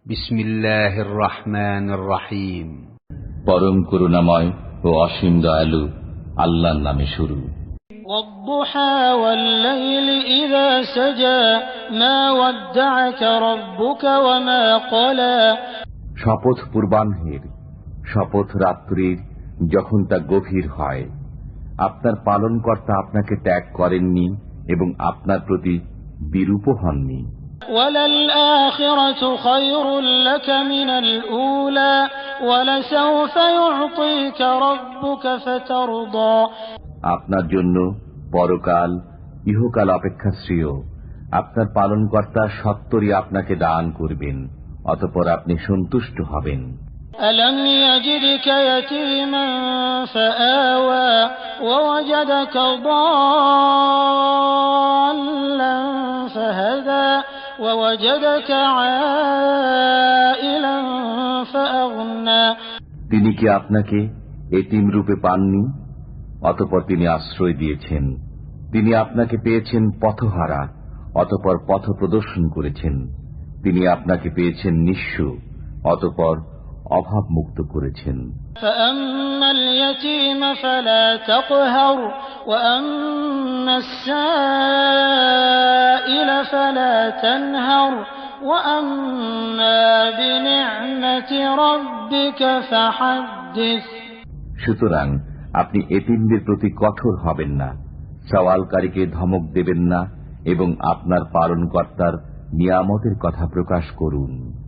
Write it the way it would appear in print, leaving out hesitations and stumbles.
বিসমিল্লাহির রহমানির রহিম। পরম করুণাময় ও অসীম দয়ালু আল্লাহর নামে শুরু। ওয়াদ-দুহা ওয়াল-লাইলি ইযা সাজা মা ওয়াদ্দা'আকা রাব্বুকা ওয়া মা ক্বালা। শপথ পূর্বাহ্নের, শপথ রাত্রির যখন তা গভীর হয়। আপনার পালনকর্তা আপনাকে ত্যাগ করেননি এবং আপনার প্রতি বিরূপ হননি। ওয়ালাল-আখিরাতু খায়রুল লাকা মিনাল উলা ওয়ালাসাউফা ইউ'তিকা রাব্বুকা ফাতারদা। আপনার জন্য পরকাল ইহকাল অপেক্ষা শ্রেয়। আপনার পালনকর্তা সত্তরই আপনাকে দান করবেন, অতঃপর আপনি সন্তুষ্ট হবেন। ألم يجدك يتيما فآوى ووجدك ضالا فهدى ووجدك عائلا فأغنى। তিনি কি আপনাকে এতিম রূপে পাননি? অতঃপর তিনি আশ্রয় দিয়েছেন। তিনি আপনাকে পেয়েছেন পথহারা, অতঃপর পথ প্রদর্শন করেছেন। তিনি আপনাকে পেয়েছেন নিঃস্ব, অতঃপর অভাব মুক্ত করেছেন। فأما اليتيم فلا تقهر وأما السائل فلا تنهر وأما بنعمة ربك فحدث। সুতরাং আপনি এতিমদের প্রতি কঠোর হবেন না, সওয়ালকারীকে ধমক দেবেন না এবং আপনার পালনকর্তার নিয়ামতের কথা প্রকাশ করুন।